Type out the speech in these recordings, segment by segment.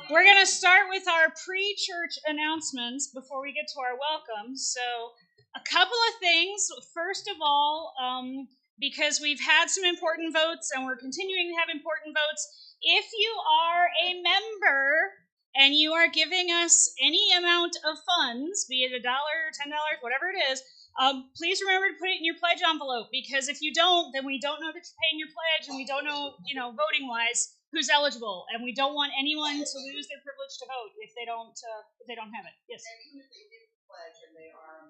We're going to start with our pre-church announcements before we get to our welcome. So, a couple of things. First of all, because we've had some important votes and we're continuing to have important votes, if you are a member and you are giving us any amount of funds, be it $1, $10, whatever it is, please remember to put it in your pledge envelope, because if you don't, then we don't know that you're paying your pledge, and we don't know, voting-wise, who's eligible, and we don't want anyone to lose their privilege to vote if they don't have it. Yes.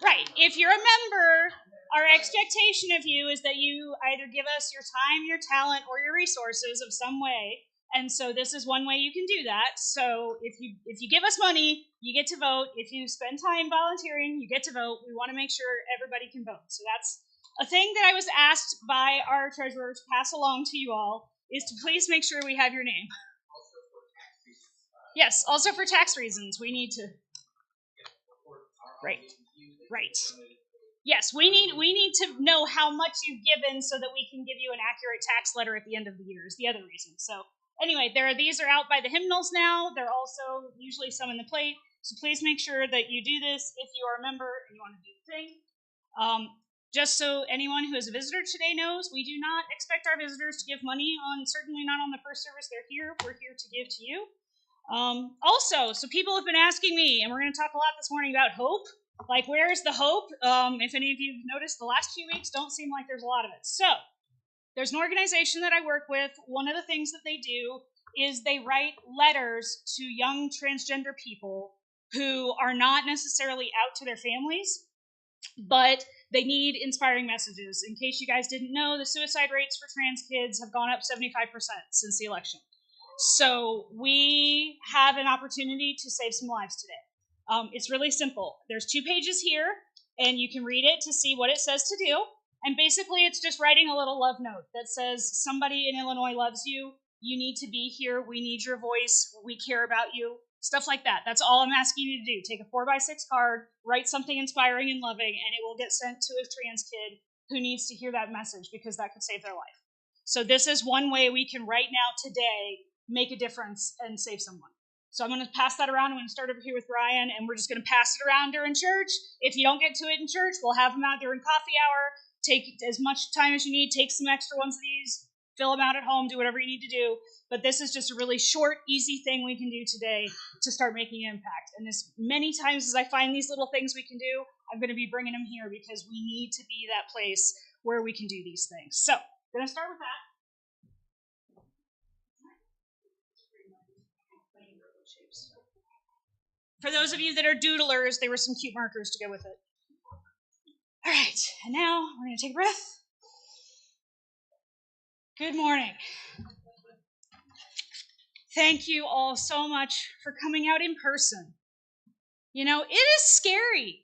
Right. If you're a member, our expectation of you is that you either give us your time, your talent, or your resources of some way. And so this is one way you can do that. So if you give us money, you get to vote. If you spend time volunteering, you get to vote. We want to make sure everybody can vote. So that's a thing that I was asked by our treasurer to pass along to you all, is to please make sure we have your name. Yes, also for tax reasons. We need to. Right. Yes, we need to know how much you've given so that we can give you an accurate tax letter at the end of the year, is the other reason. So anyway, these are out by the hymnals now. There are also usually some in the plate. So please make sure that you do this if you are a member and you want to do the thing. Just so anyone who is a visitor today knows, we do not expect our visitors to give money certainly not on the first service they're here. We're here to give to you. Also, so people have been asking me, and we're going to talk a lot this morning about hope. Like, where's the hope? If any of you have noticed, the last few weeks don't seem like there's a lot of it. So, there's an organization that I work with. One of the things that they do is they write letters to young transgender people who are not necessarily out to their families, but they need inspiring messages. In case you guys didn't know, the suicide rates for trans kids have gone up 75% since the election. So we have an opportunity to save some lives today. It's really simple. There's 2 pages here, and you can read it to see what it says to do. And basically, it's just writing a little love note that says, somebody in Illinois loves you. You need to be here. We need your voice. We care about you. Stuff like that. That's all I'm asking you to do. Take a 4x6 card, write something inspiring and loving, and it will get sent to a trans kid who needs to hear that message, because that could save their life. So this is one way we can right now, today, make a difference and save someone. So I'm going to pass that around. I'm going to start over here with Ryan, and we're just going to pass it around during church. If you don't get to it in church, we'll have them out during coffee hour. Take as much time as you need. Take some extra ones of these. Fill them out at home. Do whatever you need to do. But this is just a really short, easy thing we can do today to start making an impact. And as many times as I find these little things we can do, I'm going to be bringing them here, because we need to be that place where we can do these things. So I'm going to start with that. For those of you that are doodlers, there were some cute markers to go with it. All right, and now we're going to take a breath. Good morning. Thank you all so much for coming out in person. It is scary.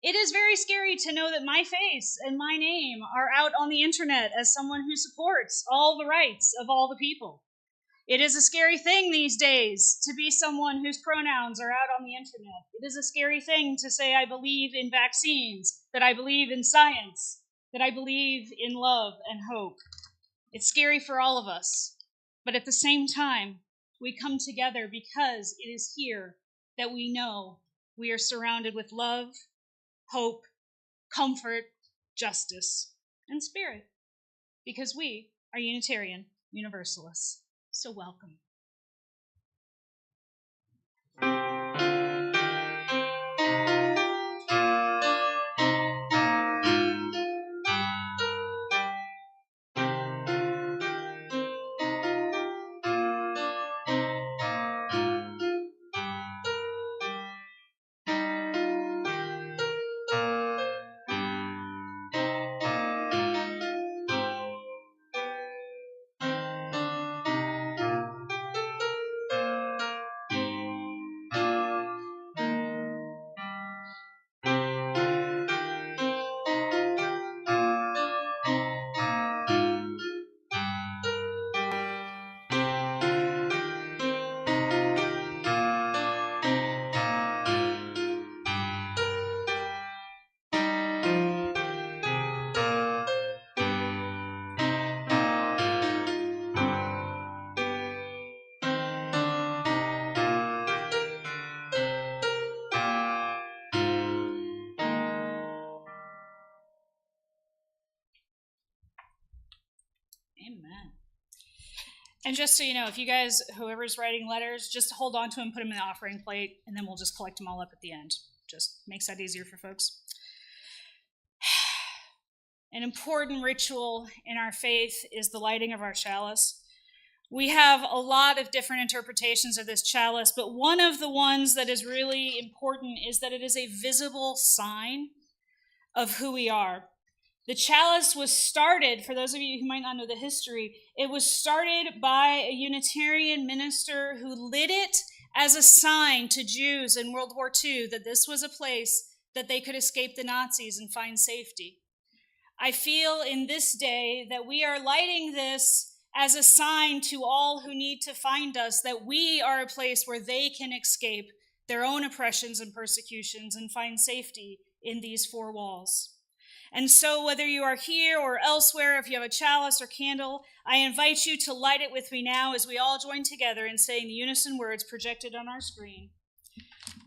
It is very scary to know that my face and my name are out on the internet as someone who supports all the rights of all the people. It is a scary thing these days to be someone whose pronouns are out on the internet. It is a scary thing to say I believe in vaccines, that I believe in science, that I believe in love and hope. It's scary for all of us. But at the same time, we come together because it is here that we know we are surrounded with love, hope, comfort, justice, and spirit. Because we are Unitarian Universalists. So welcome. And just so you know, if you guys, whoever's writing letters, just hold on to them, put them in the offering plate, and then we'll just collect them all up at the end. Just makes that easier for folks. An important ritual in our faith is the lighting of our chalice. We have a lot of different interpretations of this chalice, but one of the ones that is really important is that it is a visible sign of who we are. The chalice was started, for those of you who might not know the history, it was started by a Unitarian minister who lit it as a sign to Jews in World War II that this was a place that they could escape the Nazis and find safety. I feel in this day that we are lighting this as a sign to all who need to find us that we are a place where they can escape their own oppressions and persecutions and find safety in these four walls. And so whether you are here or elsewhere, if you have a chalice or candle, I invite you to light it with me now as we all join together in saying the unison words projected on our screen.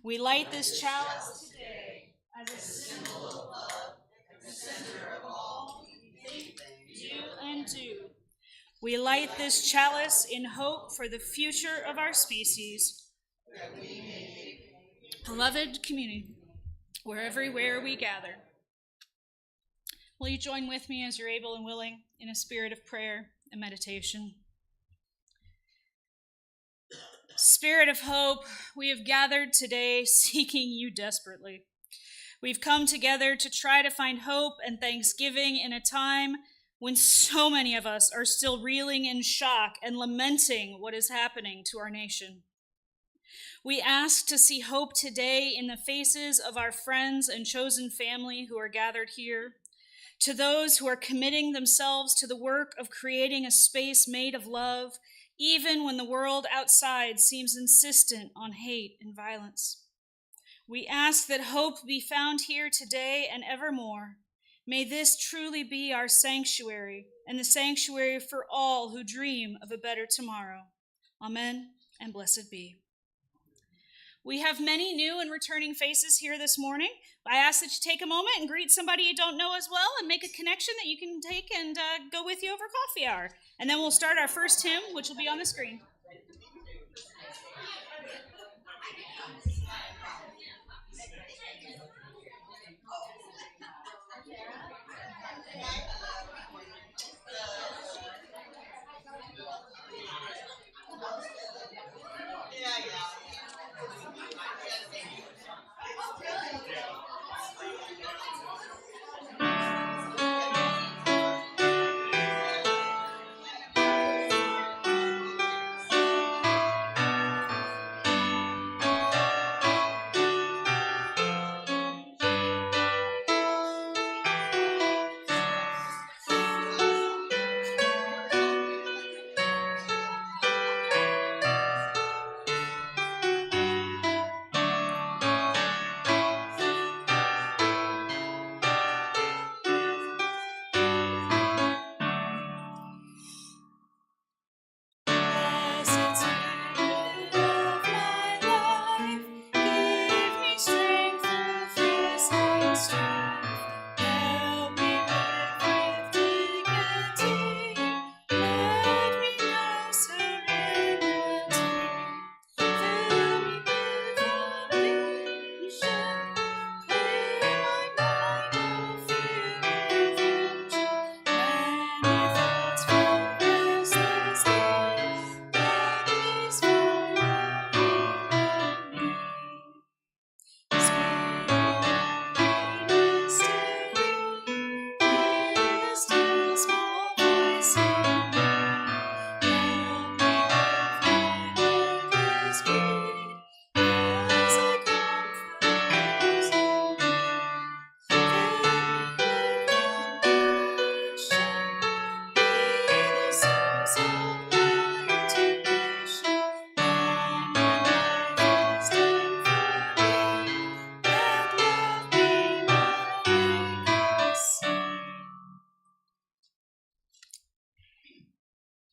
We light this chalice today as a symbol of love at the center of all we think, do, and do. We light this chalice in hope for the future of our species. That we may beloved community, where we gather. Will you join with me as you're able and willing in a spirit of prayer and meditation? Spirit of hope, we have gathered today seeking you desperately. We've come together to try to find hope and thanksgiving in a time when so many of us are still reeling in shock and lamenting what is happening to our nation. We ask to see hope today in the faces of our friends and chosen family who are gathered here, to those who are committing themselves to the work of creating a space made of love, even when the world outside seems insistent on hate and violence. We ask that hope be found here today and evermore. May this truly be our sanctuary and the sanctuary for all who dream of a better tomorrow. Amen, and blessed be. We have many new and returning faces here this morning. I ask that you take a moment and greet somebody you don't know as well and make a connection that you can take and go with you over coffee hour. And then we'll start our first hymn, which will be on the screen.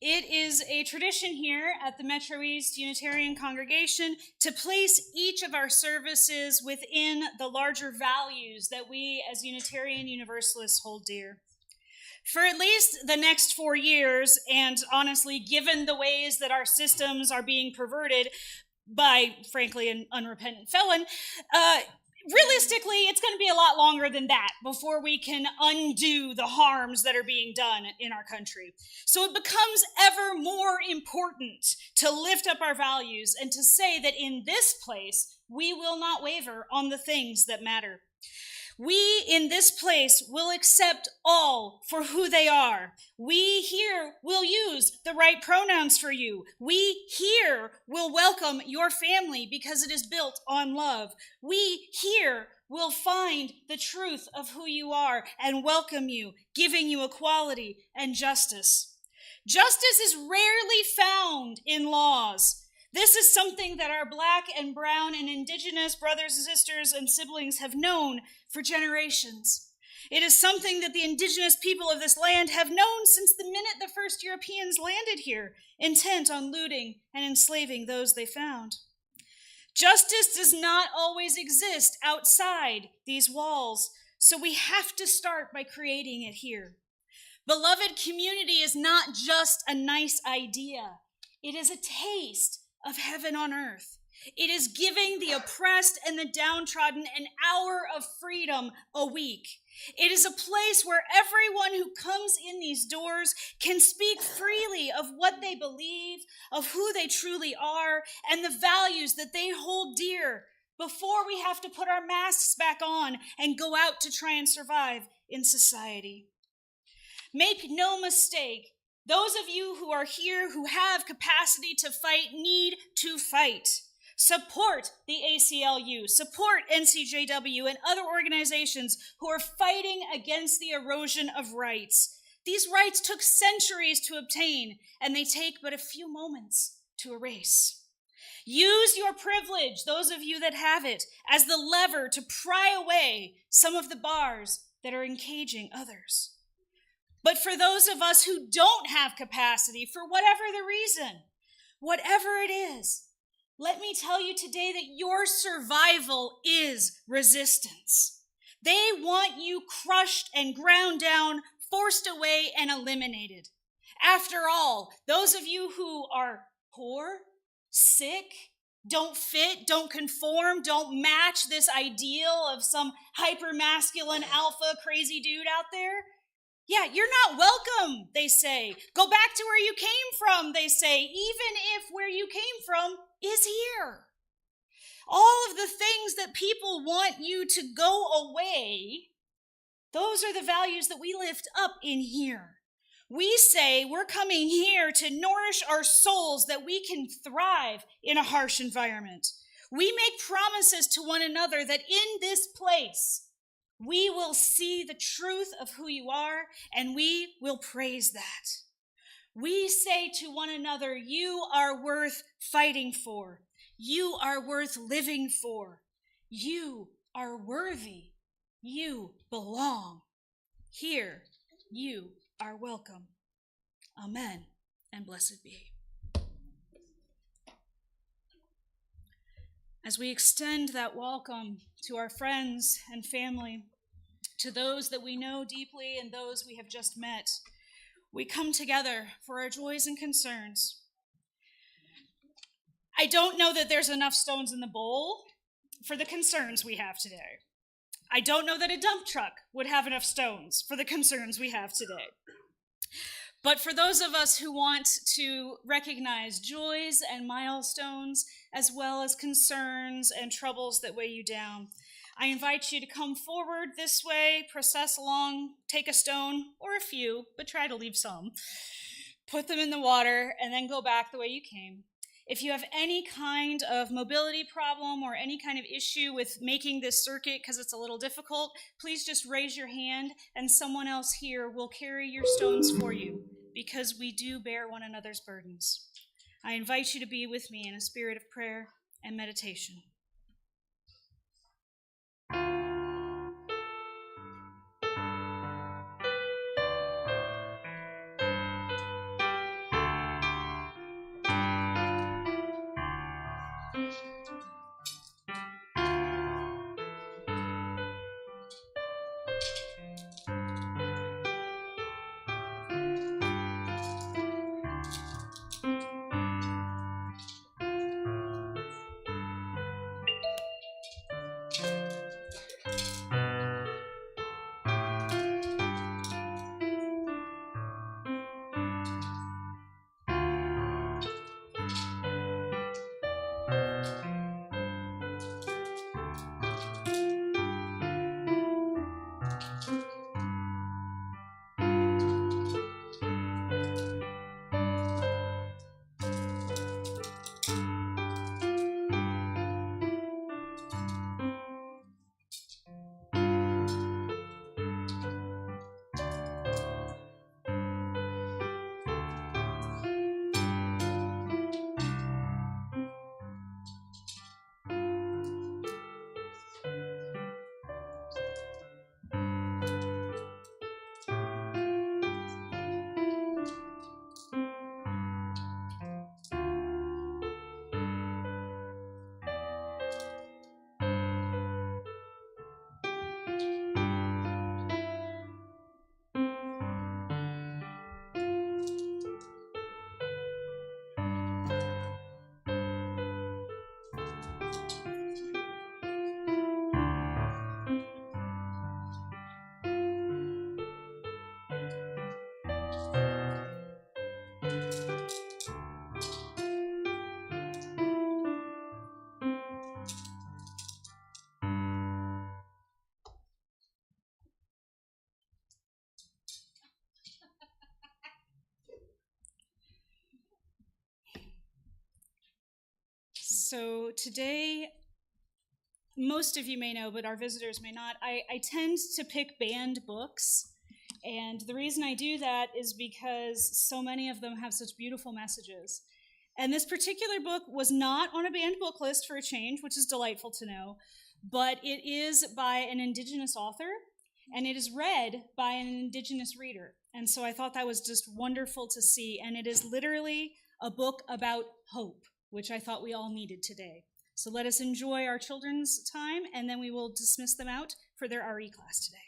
It is a tradition here at the Metro East Unitarian Congregation to place each of our services within the larger values that we as Unitarian Universalists hold dear. For at least the next 4 years, and honestly, given the ways that our systems are being perverted by, frankly, an unrepentant felon, realistically, it's going to be a lot longer than that before we can undo the harms that are being done in our country. So it becomes ever more important to lift up our values and to say that in this place, we will not waver on the things that matter. We in this place will accept all for who they are. We here will use the right pronouns for you. We here will welcome your family because it is built on love. We here will find the truth of who you are and welcome you, giving you equality and justice. Justice is rarely found in laws. This is something that our Black and brown and indigenous brothers and sisters and siblings have known for generations. It is something that the indigenous people of this land have known since the minute the first Europeans landed here, intent on looting and enslaving those they found. Justice does not always exist outside these walls, so we have to start by creating it here. Beloved, community is not just a nice idea. It is a taste of heaven on earth. It is giving the oppressed and the downtrodden an hour of freedom a week. It is a place where everyone who comes in these doors can speak freely of what they believe, of who they truly are, and the values that they hold dear before we have to put our masks back on and go out to try and survive in society. Make no mistake, those of you who are here who have capacity to fight need to fight. Support the ACLU, support NCJW and other organizations who are fighting against the erosion of rights. These rights took centuries to obtain, and they take but a few moments to erase. Use your privilege, those of you that have it, as the lever to pry away some of the bars that are encaging others. But for those of us who don't have capacity, for whatever the reason, whatever it is, let me tell you today that your survival is resistance. They want you crushed and ground down, forced away, and eliminated. After all, those of you who are poor, sick, don't fit, don't conform, don't match this ideal of some hyper-masculine alpha crazy dude out there, yeah, you're not welcome, they say. Go back to where you came from, they say, even if where you came from is here. All of the things that people want you to go away, those are the values that we lift up in here. We say we're coming here to nourish our souls that we can thrive in a harsh environment. We make promises to one another that in this place, we will see the truth of who you are, and we will praise that. We say to one another, you are worth fighting for. You are worth living for. You are worthy. You belong. Here, you are welcome. Amen, and blessed be. As we extend that welcome to our friends and family, to those that we know deeply and those we have just met, we come together for our joys and concerns. I don't know that there's enough stones in the bowl for the concerns we have today. I don't know that a dump truck would have enough stones for the concerns we have today. But for those of us who want to recognize joys and milestones, as well as concerns and troubles that weigh you down, I invite you to come forward this way, process along, take a stone, or a few, but try to leave some. Put them in the water, and then go back the way you came. If you have any kind of mobility problem or any kind of issue with making this circuit because it's a little difficult, please just raise your hand and someone else here will carry your stones for you because we do bear one another's burdens. I invite you to be with me in a spirit of prayer and meditation. So today, most of you may know, but our visitors may not, I tend to pick banned books. And the reason I do that is because so many of them have such beautiful messages. And this particular book was not on a banned book list for a change, which is delightful to know, but it is by an Indigenous author, and it is read by an Indigenous reader. And so I thought that was just wonderful to see. And it is literally a book about hope, which I thought we all needed today. So let us enjoy our children's time, and then we will dismiss them out for their RE class today.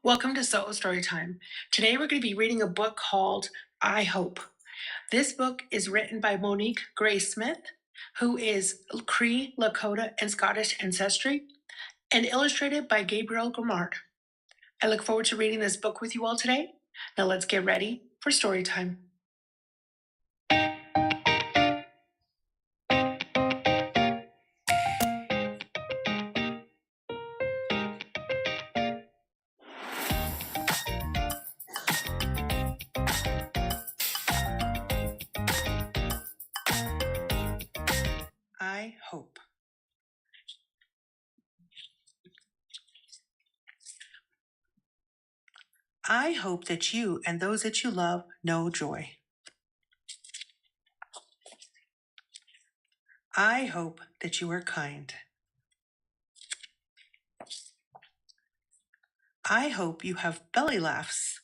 Welcome to Solo Story Time. Today we're going to be reading a book called I Hope. This book is written by Monique Gray-Smith, who is Cree, Lakota, and Scottish ancestry, and illustrated by Gabriel Grimard. I look forward to reading this book with you all today. Now let's get ready for story time. I hope. I hope that you and those that you love know joy. I hope that you are kind. I hope you have belly laughs.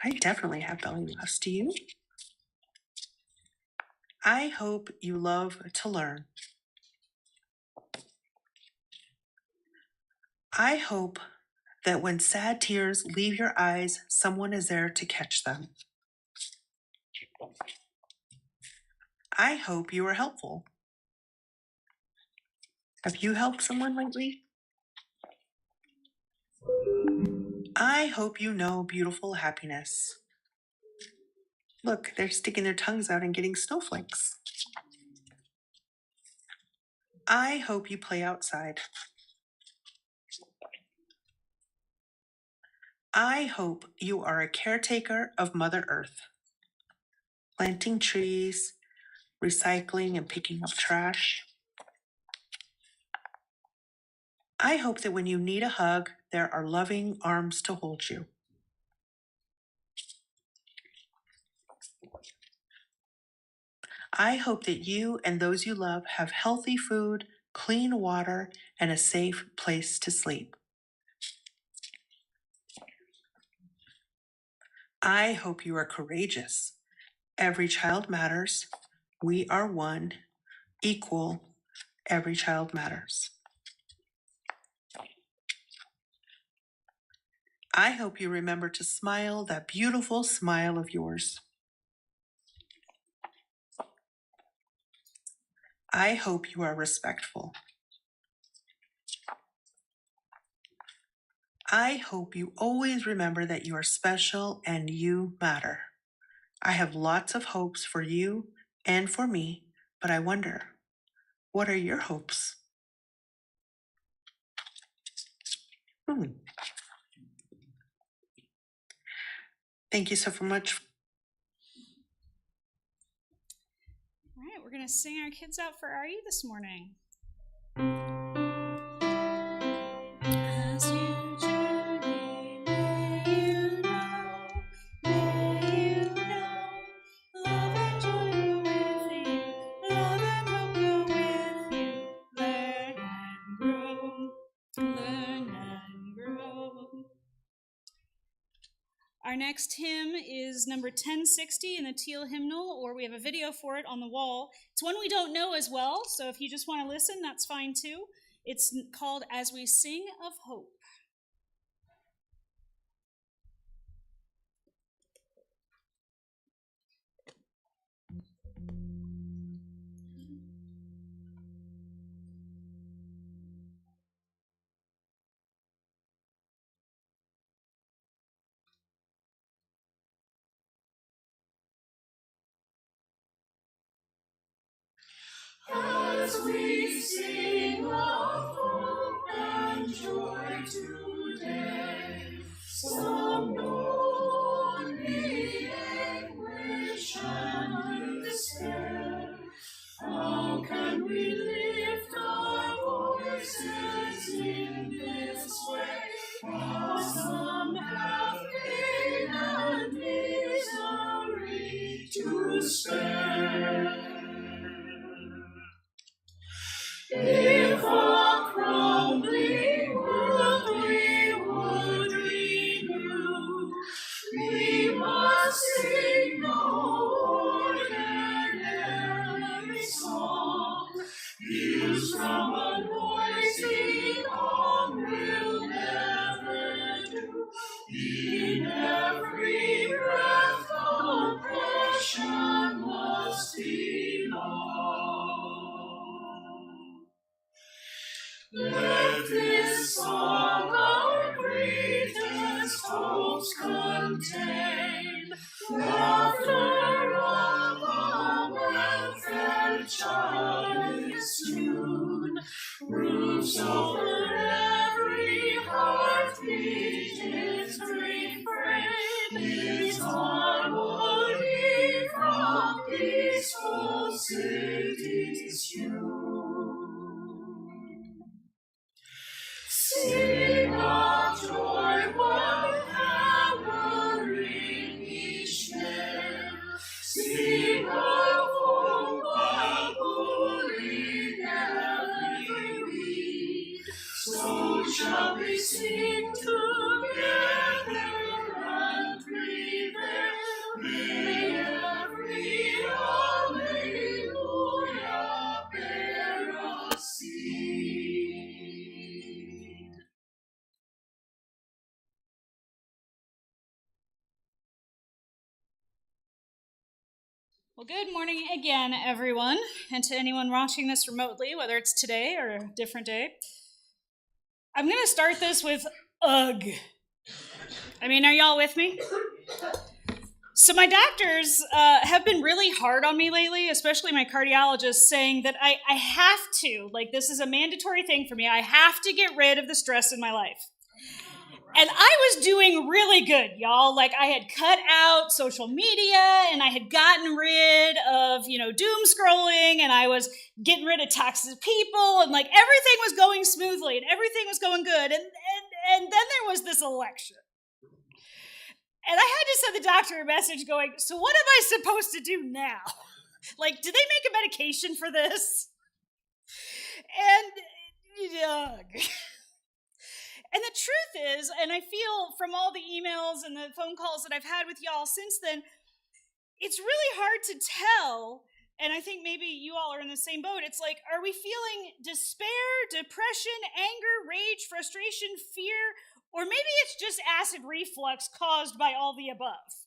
I definitely have belly laughs. Do you? I hope you love to learn. I hope that when sad tears leave your eyes, someone is there to catch them. I hope you are helpful. Have you helped someone lately? I hope you know beautiful happiness. Look, they're sticking their tongues out and getting snowflakes. I hope you play outside. I hope you are a caretaker of Mother Earth, planting trees, recycling and picking up trash. I hope that when you need a hug, there are loving arms to hold you. I hope that you and those you love have healthy food, clean water, and a safe place to sleep. I hope you are courageous. Every child matters. We are one, equal. Every child matters. I hope you remember to smile that beautiful smile of yours. I hope you are respectful. I hope you always remember that you are special and you matter. I have lots of hopes for you and for me, but I wonder, what are your hopes? Thank you so much. All right, we're going to sing our kids out for RE this morning. As you journey, may you know, love and joy go with you, love and hope go with you, learn and grow, learn and grow. Our next hymn is number 1060 in the Teal Hymnal, or we have a video for it on the wall. It's one we don't know as well, so if you just want to listen, that's fine too. It's called As We Sing of Hope. As we sing of hope and joy today. day. Some lonely anguish and despair. How can we lift our voices in this way? Some have pain and misery to spare. If a crumbling world we would renew, we must sing no ordinary song. Views from a noisy throng will never do. In every breath, compassion must belong. Let this song our greatest hopes contain, laughter of a well-fed child's tune, roofs over every heartbeat, its refrain is harmony from peaceful cities hewn. Sing of joy while hammering each nail. Sing of hope while pulling every weed. So shall we sing together and prevail. May every Alleluia bear us seed. Well, good morning again, everyone, and to anyone watching this remotely, whether it's today or a different day. I'm going to start this with ugh. I mean, are y'all with me? So my doctors have been really hard on me lately, especially my cardiologist, saying that I have to, like this is a mandatory thing for me, I have to get rid of the stress in my life. And I was doing really good, y'all. Like I had cut out social media and I had gotten rid of, doom scrolling, and I was getting rid of toxic people, and like everything was going smoothly and everything was going good. And then there was this election. And I had to send the doctor a message going, so what am I supposed to do now? Like, do they make a medication for this? And, And the truth is, and I feel from all the emails and the phone calls that I've had with y'all since then, it's really hard to tell, and I think maybe you all are in the same boat. It's like, are we feeling despair, depression, anger, rage, frustration, fear, or maybe it's just acid reflux caused by all the above?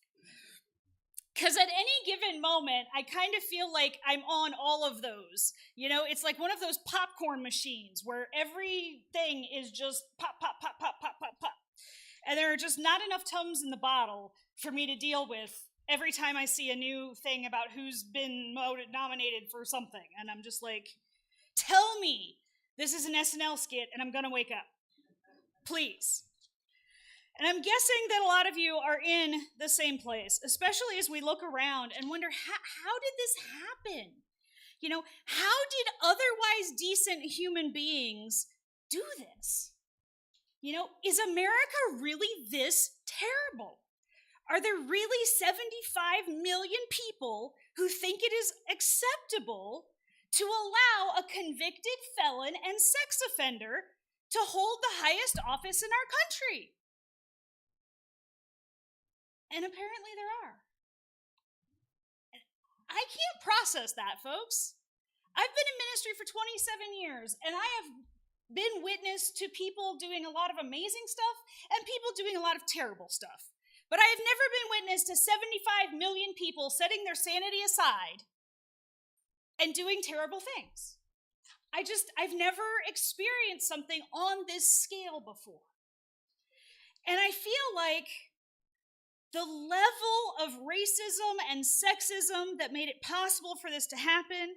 Because at any given moment, I kind of feel like I'm on all of those. It's like one of those popcorn machines where everything is just pop, pop, pop, pop, pop, pop, pop. And there are just not enough Tums in the bottle for me to deal with every time I see a new thing about who's been nominated for something. And I'm just like, tell me this is an SNL skit and I'm going to wake up. Please. And I'm guessing that a lot of you are in the same place, especially as we look around and wonder, how did this happen? How did otherwise decent human beings do this? Is America really this terrible? Are there really 75 million people who think it is acceptable to allow a convicted felon and sex offender to hold the highest office in our country? And apparently there are. I can't process that, folks. I've been in ministry for 27 years, and I have been witness to people doing a lot of amazing stuff and people doing a lot of terrible stuff. But I have never been witness to 75 million people setting their sanity aside and doing terrible things. I've never experienced something on this scale before. And I feel like the level of racism and sexism that made it possible for this to happen,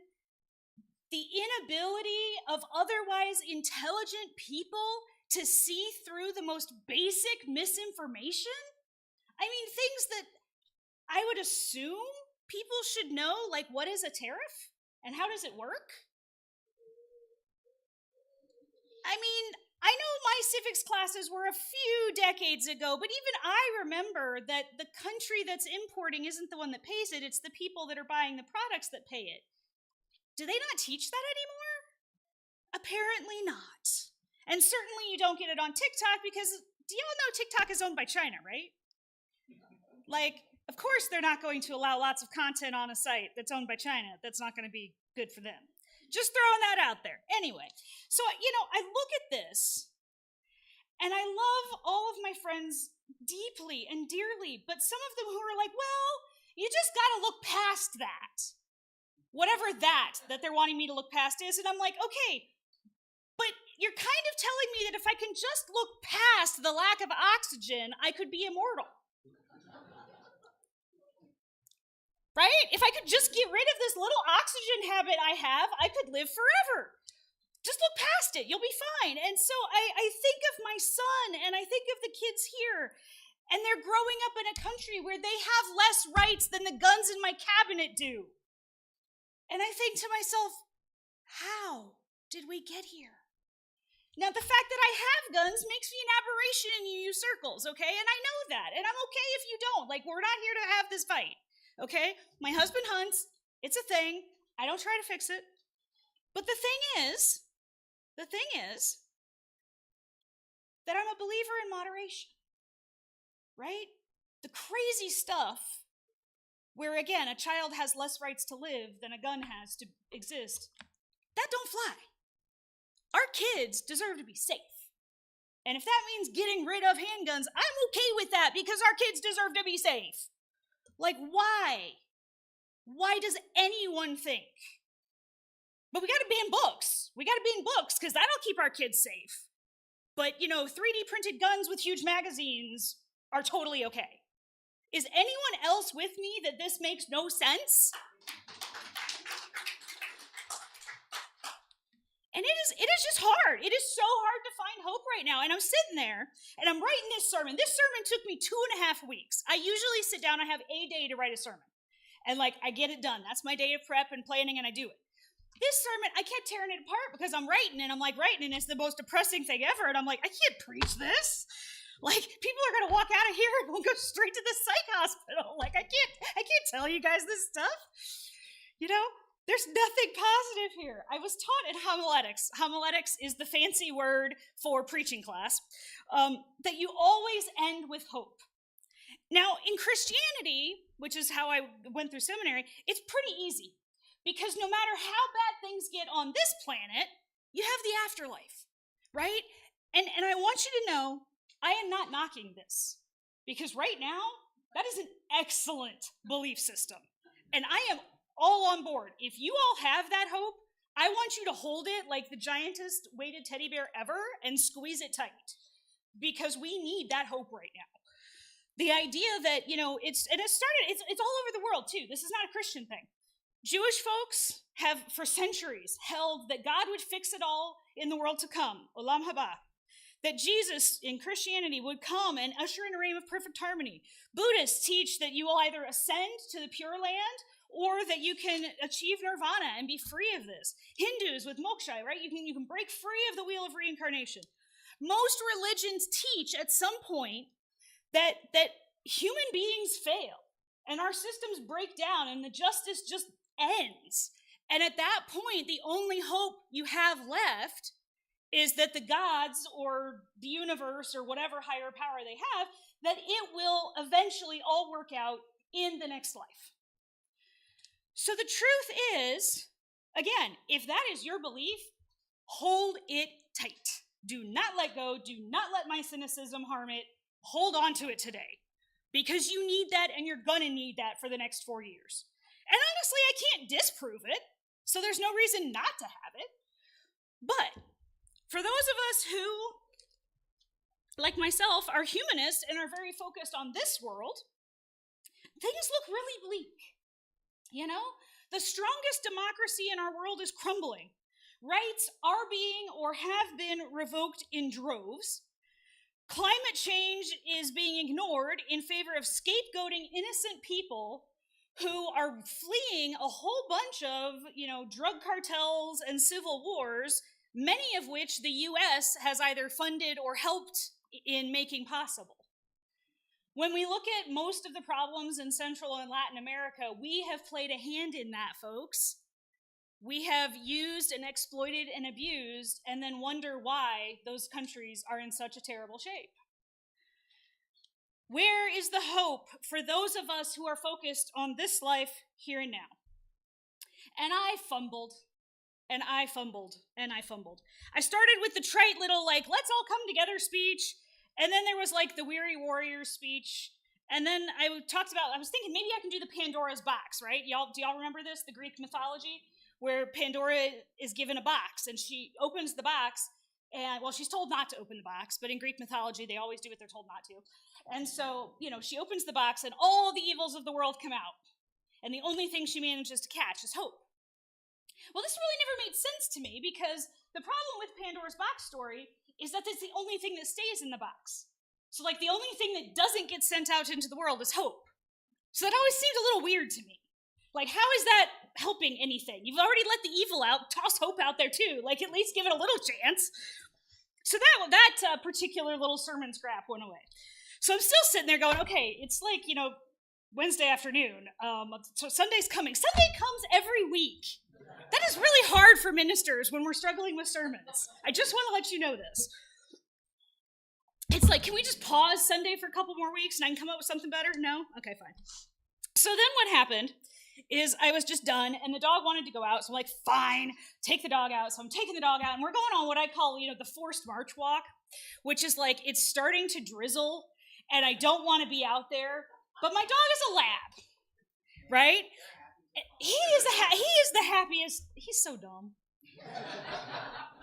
the inability of otherwise intelligent people to see through the most basic misinformation? I mean, things that I would assume people should know, like what is a tariff and how does it work? I mean, I know my civics classes were a few decades ago, but even I remember that the country that's importing isn't the one that pays it, it's the people that are buying the products that pay it. Do they not teach that anymore? Apparently not. And certainly you don't get it on TikTok because, do y'all know TikTok is owned by China, right? Like, of course they're not going to allow lots of content on a site that's owned by China. That's not going to be good for them. Just throwing that out there. Anyway, so, I look at this, and I love all of my friends deeply and dearly, but some of them who are like, well, you just got to look past that. Whatever that they're wanting me to look past is, and I'm like, okay, but you're kind of telling me that if I can just look past the lack of oxygen, I could be immortal. Right? If I could just get rid of this little oxygen habit I have, I could live forever. Just look past it. You'll be fine. And so I think of my son, and I think of the kids here, and they're growing up in a country where they have less rights than the guns in my cabinet do. And I think to myself, how did we get here? Now, the fact that I have guns makes me an aberration in UU circles, okay? And I know that. And I'm okay if you don't. Like, we're not here to have this fight. Okay? My husband hunts. It's a thing. I don't try to fix it. But the thing is that I'm a believer in moderation. Right? The crazy stuff where, again, a child has less rights to live than a gun has to exist, that don't fly. Our kids deserve to be safe. And if that means getting rid of handguns, I'm okay with that because our kids deserve to be safe. Like, why? Why does anyone think? But we got to ban books. We got to ban books because that'll keep our kids safe. But, 3D printed guns with huge magazines are totally okay. Is anyone else with me that this makes no sense? And it is just hard. It is so hard to find hope right now. And I'm sitting there, and I'm writing this sermon. This sermon took me 2.5 weeks. I usually sit down, I have a day to write a sermon. And, I get it done. That's my day of prep and planning, and I do it. This sermon, I kept tearing it apart because I'm writing, and writing, and it's the most depressing thing ever. And I'm like, I can't preach this. People are going to walk out of here and we'll go straight to the psych hospital. I can't tell you guys this stuff. There's nothing positive here. I was taught in homiletics. Homiletics is the fancy word for preaching class, that you always end with hope. Now, in Christianity, which is how I went through seminary, it's pretty easy because no matter how bad things get on this planet, you have the afterlife, right? And I want you to know, I am not knocking this because right now, that is an excellent belief system. And I am all on board. If you all have that hope, I want you to hold it like the giantest weighted teddy bear ever and squeeze it tight because we need that hope right now. The idea that, it's all over the world too. This is not a Christian thing. Jewish folks have for centuries held that God would fix it all in the world to come, Olam Haba. That Jesus in Christianity would come and usher in a reign of perfect harmony. Buddhists teach that you will either ascend to the Pure Land or that you can achieve nirvana and be free of this. Hindus with moksha, right? You can break free of the wheel of reincarnation. Most religions teach at some point that human beings fail and our systems break down and the justice just ends. And at that point, the only hope you have left is that the gods or the universe or whatever higher power they have, that it will eventually all work out in the next life. So the truth is, again, if that is your belief, hold it tight. Do not let go. Do not let my cynicism harm it. Hold on to it today because you need that and you're going to need that for the next 4 years. And honestly, I can't disprove it, so there's no reason not to have it. But for those of us who, like myself, are humanists and are very focused on this world, things look really bleak. The strongest democracy in our world is crumbling. rights are being or have been revoked in droves. Climate change is being ignored in favor of scapegoating innocent people who are fleeing a whole bunch of, drug cartels and civil wars, many of which the US has either funded or helped in making possible. When we look at most of the problems in Central and Latin America, we have played a hand in that, folks. We have used and exploited and abused, and then wonder why those countries are in such a terrible shape. Where is the hope for those of us who are focused on this life here and now? And I fumbled, and I fumbled, and I fumbled. I started with the trite little, let's all come together speech, and then there was, the Weary Warriors speech, and then I was thinking maybe I can do the Pandora's box, right? Do y'all remember this, the Greek mythology? Where Pandora is given a box, and she opens the box, and, she's told not to open the box, but in Greek mythology, they always do what they're told not to. And so, she opens the box, and all the evils of the world come out, and the only thing she manages to catch is hope. Well, this really never made sense to me, because the problem with Pandora's box story is that it's the only thing that stays in the box. So, the only thing that doesn't get sent out into the world is hope. So that always seemed a little weird to me. How is that helping anything? You've already let the evil out, toss hope out there too. At least give it a little chance. So that particular little sermon scrap went away. So I'm still sitting there going, okay, it's Wednesday afternoon. So Sunday's coming. Sunday comes every week. That is really hard for ministers when we're struggling with sermons. I just want to let you know this. It's can we just pause Sunday for a couple more weeks and I can come up with something better? No? Okay, fine. So then what happened is I was just done, and the dog wanted to go out, so I'm fine, take the dog out. So I'm taking the dog out, and we're going on what I call, the forced march walk, which is it's starting to drizzle, and I don't want to be out there, but my dog is a lab, right? He is the happiest. He's so dumb.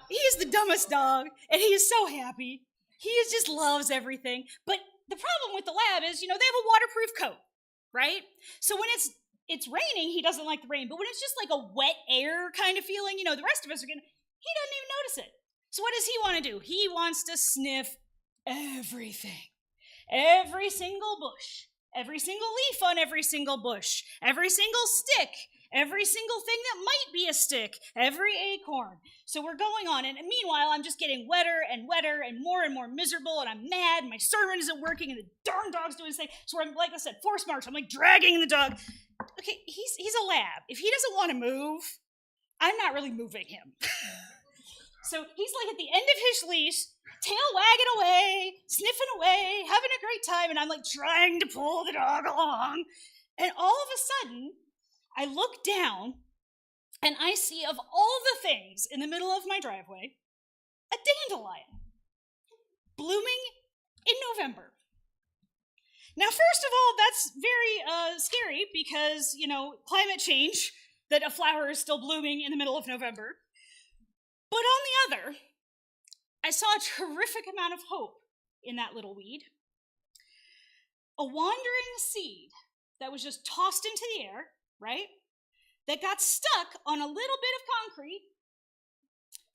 He is the dumbest dog, and he is so happy. He just loves everything. But the problem with the lab is, they have a waterproof coat, right? So when it's raining, he doesn't like the rain. But when it's just a wet air kind of feeling, the rest of us are he doesn't even notice it. So what does he want to do? He wants to sniff everything. Every single bush. Every single leaf on every single bush. Every single stick. Every single thing that might be a stick. Every acorn. So we're going on. And meanwhile, I'm just getting wetter and wetter and more miserable. And I'm mad. My sermon isn't working. And the darn dog's doing the same. So I'm, like I said, forced march. I'm dragging the dog. Okay, he's a lab. If he doesn't want to move, I'm not really moving him. So he's at the end of his leash, tail wagging away, sniffing away, having a great time, and I'm trying to pull the dog along. And all of a sudden, I look down, and I see, of all the things in the middle of my driveway, a dandelion blooming in November. Now, first of all, that's very scary because, climate change, that a flower is still blooming in the middle of November. But on the other, I saw a terrific amount of hope in that little weed. A wandering seed that was just tossed into the air, right? That got stuck on a little bit of concrete,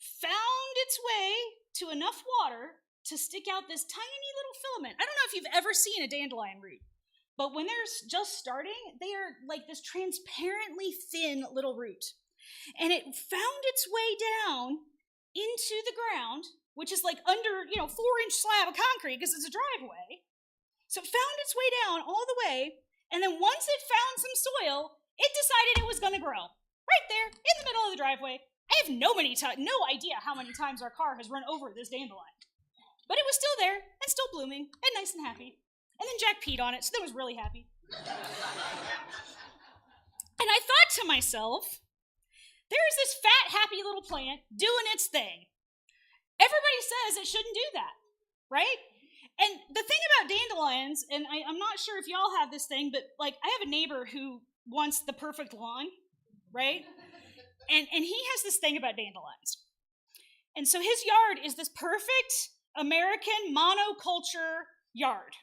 found its way to enough water to stick out this tiny little filament. I don't know if you've ever seen a dandelion root, but when they're just starting, they are this transparently thin little root. And it found its way down into the ground, which is under, 4-inch slab of concrete because it's a driveway. So it found its way down all the way, and then once it found some soil, it decided it was going to grow right there in the middle of the driveway. I have no idea how many times our car has run over this dandelion. But it was still there, and still blooming, and nice and happy. And then Jack peed on it, so that was really happy. And I thought to myself, there's this fat, happy little plant doing its thing. Everybody says it shouldn't do that, right? And the thing about dandelions, and I'm not sure if y'all have this thing, but I have a neighbor who wants the perfect lawn, right? And he has this thing about dandelions. And so his yard is this perfect American monoculture yard.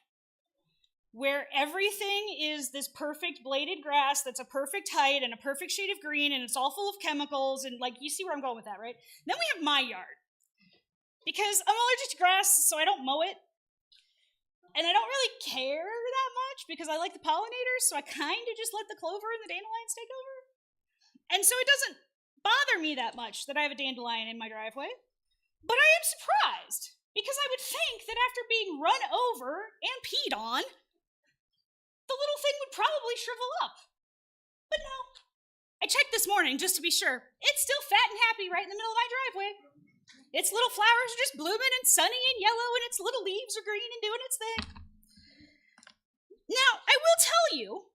where everything is this perfect bladed grass that's a perfect height and a perfect shade of green, and it's all full of chemicals, and like, you see where I'm going with that, right? Then we have my yard. Because I'm allergic to grass, so I don't mow it. And I don't really care that much because I like the pollinators, so I kind of just let the clover and the dandelions take over. And so it doesn't bother me that much that I have a dandelion in my driveway. But I am surprised, because I would think that after being run over and peed on, the little thing would probably shrivel up. But no. I checked this morning just to be sure. It's still fat and happy right in the middle of my driveway. Its little flowers are just blooming and sunny and yellow, and its little leaves are green and doing its thing. Now, I will tell you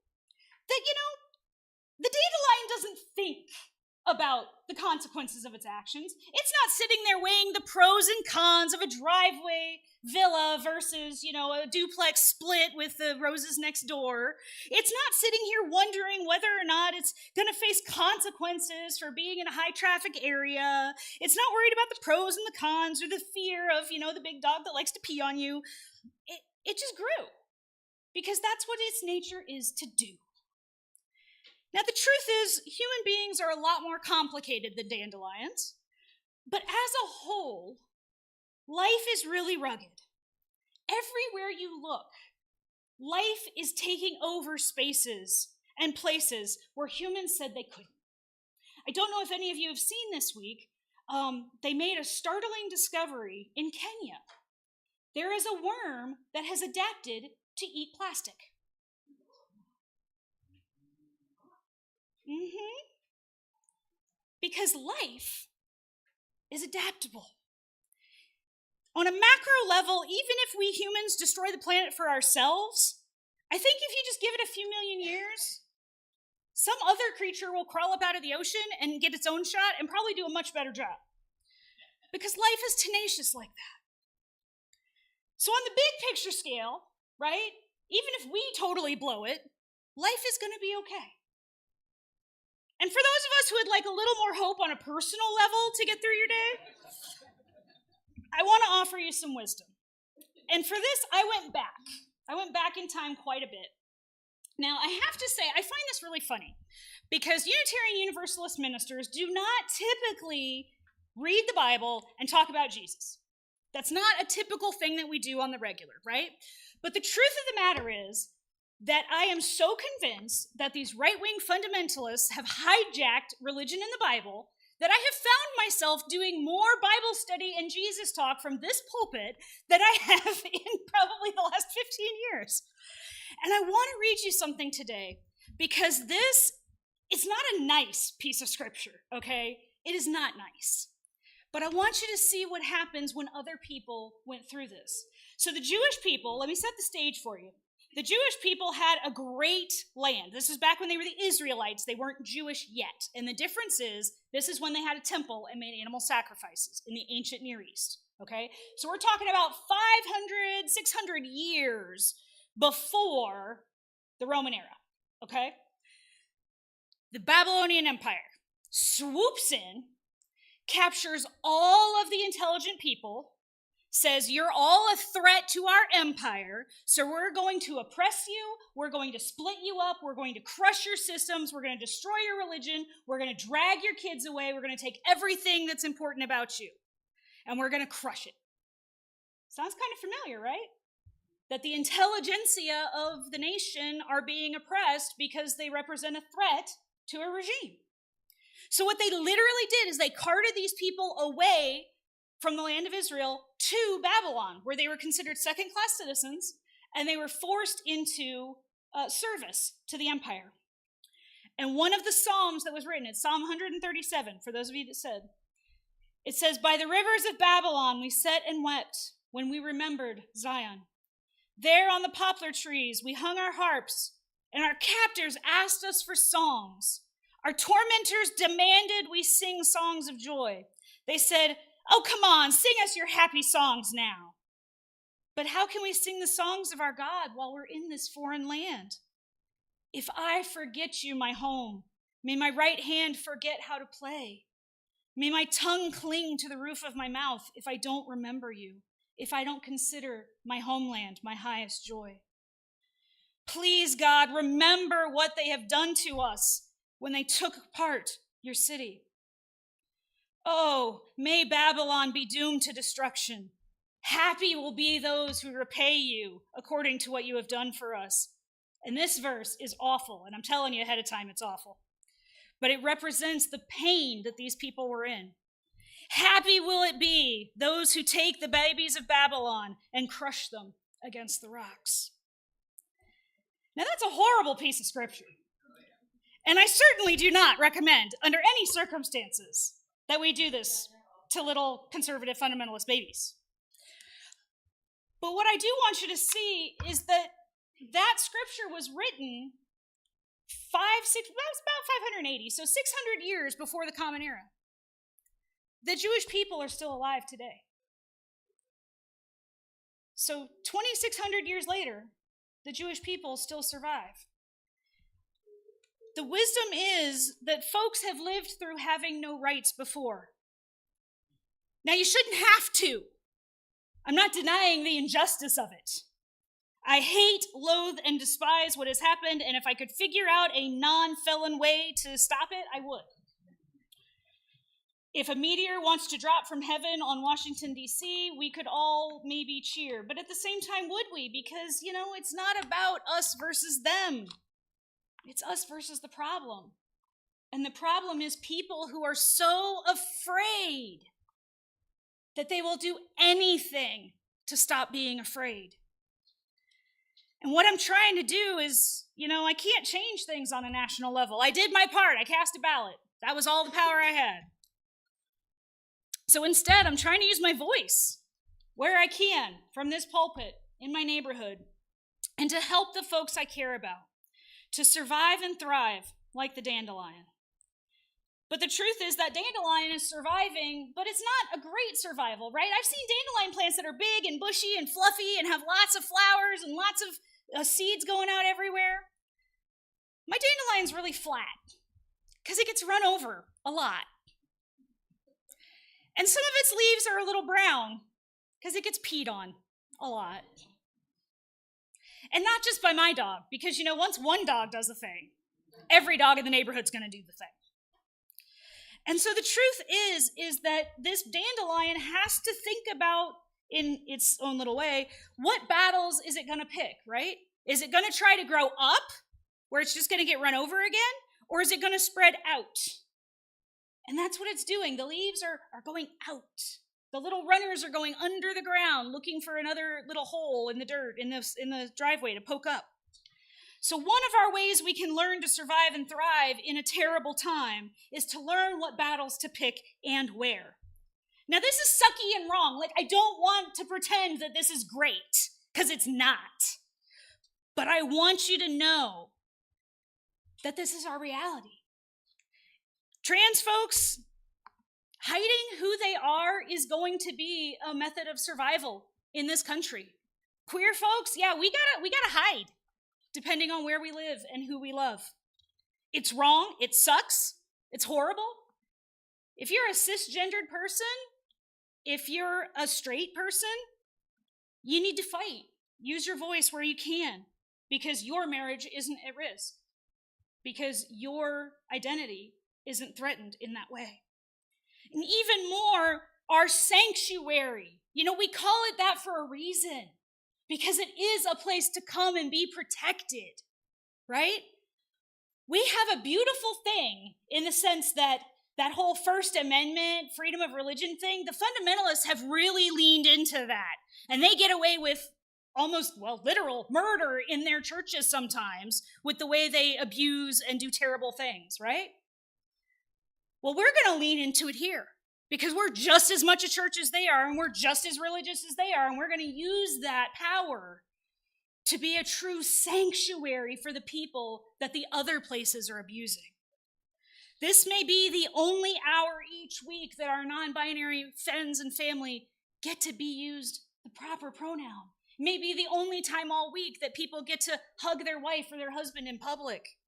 that, the dandelion doesn't think about the consequences of its actions. It's not sitting there weighing the pros and cons of a driveway villa versus, a duplex split with the roses next door. It's not sitting here wondering whether or not it's going to face consequences for being in a high traffic area. It's not worried about the pros and the cons or the fear of, the big dog that likes to pee on you. It just grew because that's what its nature is to do. Now, the truth is, human beings are a lot more complicated than dandelions, but as a whole, life is really rugged. Everywhere you look, life is taking over spaces and places where humans said they couldn't. I don't know if any of you have seen this week, they made a startling discovery in Kenya. There is a worm that has adapted to eat plastic. Because life is adaptable. On a macro level, even if we humans destroy the planet for ourselves, I think if you just give it a few million years, some other creature will crawl up out of the ocean and get its own shot and probably do a much better job. Because life is tenacious like that. So on the big picture scale, right, even if we totally blow it, life is going to be okay. And for those of us who would like a little more hope on a personal level to get through your day, I want to offer you some wisdom. And for this, I went back. I went back in time quite a bit. Now, I have to say, I find this really funny because Unitarian Universalist ministers do not typically read the Bible and talk about Jesus. That's not a typical thing that we do on the regular, right? But the truth of the matter is that I am so convinced that these right-wing fundamentalists have hijacked religion in the Bible that I have found myself doing more Bible study and Jesus talk from this pulpit than I have in probably the last 15 years. And I want to read you something today because this is not a nice piece of scripture, okay? It is not nice. But I want you to see what happens when other people went through this. So the Jewish people, let me set the stage for you. The Jewish people had a great land. This was back when they were the Israelites. They weren't Jewish yet. And the difference is, this is when they had a temple and made animal sacrifices in the ancient Near East. Okay? So we're talking about 500, 600 years before the Roman era. Okay? The Babylonian Empire swoops in, captures all of the intelligent people, says you're all a threat to our empire, so we're going to oppress you, we're going to split you up, we're going to crush your systems, we're going to destroy your religion, we're going to drag your kids away, we're going to take everything that's important about you, and we're going to crush it. Sounds kind of familiar, right? That the intelligentsia of the nation are being oppressed because they represent a threat to a regime. So what they literally did is they carted these people away from the land of Israel to Babylon, where they were considered second-class citizens, and they were forced into service to the empire. And one of the Psalms that was written, it's Psalm 137, for those of you that said, it says, "By the rivers of Babylon we sat and wept when we remembered Zion. There on the poplar trees we hung our harps, and our captors asked us for songs. Our tormentors demanded we sing songs of joy. They said, 'Oh, come on, sing us your happy songs now.' But how can we sing the songs of our God while we're in this foreign land? If I forget you, my home, may my right hand forget how to play. May my tongue cling to the roof of my mouth if I don't remember you, if I don't consider my homeland my highest joy. Please, God, remember what they have done to us when they took apart your city. Oh, may Babylon be doomed to destruction. Happy will be those who repay you according to what you have done for us. And this verse is awful, and I'm telling you ahead of time it's awful. But it represents the pain that these people were in. Happy will it be those who take the babies of Babylon and crush them against the rocks. Now that's a horrible piece of scripture. And I certainly do not recommend, under any circumstances, that we do this to little conservative fundamentalist babies. But what I do want you to see is that that scripture was written about 580, so 600 years before the Common Era. The Jewish people are still alive today. So 2,600 years later, the Jewish people still survive. The wisdom is that folks have lived through having no rights before. Now, you shouldn't have to. I'm not denying the injustice of it. I hate, loathe, and despise what has happened, and if I could figure out a non-felon way to stop it, I would. If a meteor wants to drop from heaven on Washington, D.C., we could all maybe cheer. But at the same time, would we? Because, it's not about us versus them. It's us versus the problem. And the problem is people who are so afraid that they will do anything to stop being afraid. And what I'm trying to do is, I can't change things on a national level. I did my part. I cast a ballot. That was all the power I had. So instead, I'm trying to use my voice where I can from this pulpit in my neighborhood and to help the folks I care about to survive and thrive like the dandelion. But the truth is that dandelion is surviving, but it's not a great survival, right? I've seen dandelion plants that are big and bushy and fluffy and have lots of flowers and lots of seeds going out everywhere. My dandelion's really flat because it gets run over a lot. And some of its leaves are a little brown because it gets peed on a lot. And not just by my dog, because, once one dog does a thing, every dog in the neighborhood's going to do the thing. And so the truth is that this dandelion has to think about, in its own little way, what battles is it going to pick, right? Is it going to try to grow up, where it's just going to get run over again? Or is it going to spread out? And that's what it's doing. The leaves are going out. The little runners are going under the ground, looking for another little hole in the dirt, in the driveway to poke up. So one of our ways we can learn to survive and thrive in a terrible time is to learn what battles to pick and where. Now, this is sucky and wrong. I don't want to pretend that this is great, because it's not. But I want you to know that this is our reality. Trans folks, hiding who they are is going to be a method of survival in this country. Queer folks, we gotta hide, depending on where we live and who we love. It's wrong, it sucks, it's horrible. If you're a cisgendered person, if you're a straight person, you need to fight. Use your voice where you can, because your marriage isn't at risk, because your identity isn't threatened in that way. And even more, our sanctuary. We call it that for a reason, because it is a place to come and be protected, right? We have a beautiful thing in the sense that whole First Amendment, freedom of religion thing, the fundamentalists have really leaned into that. And they get away with almost, literal murder in their churches sometimes with the way they abuse and do terrible things, right? Well, we're going to lean into it here because we're just as much a church as they are, and we're just as religious as they are, and we're going to use that power to be a true sanctuary for the people that the other places are abusing. This may be the only hour each week that our non-binary friends and family get to be used the proper pronoun. It may be the only time all week that people get to hug their wife or their husband in public.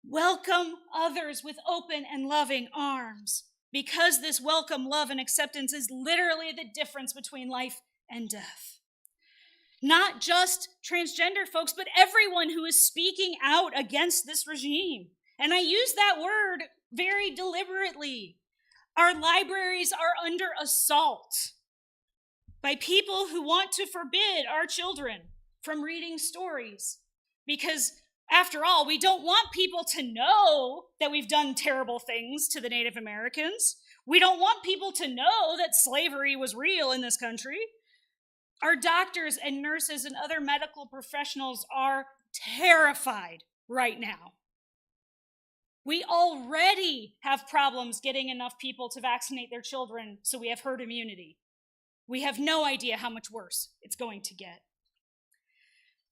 Welcome others with open and loving arms, because this welcome, love, and acceptance is literally the difference between life and death. Not just transgender folks, but everyone who is speaking out against this regime. And I use that word very deliberately. Our libraries are under assault by people who want to forbid our children from reading stories. Because after all, we don't want people to know that we've done terrible things to the Native Americans. We don't want people to know that slavery was real in this country. Our doctors and nurses and other medical professionals are terrified right now. We already have problems getting enough people to vaccinate their children so we have herd immunity. We have no idea how much worse it's going to get.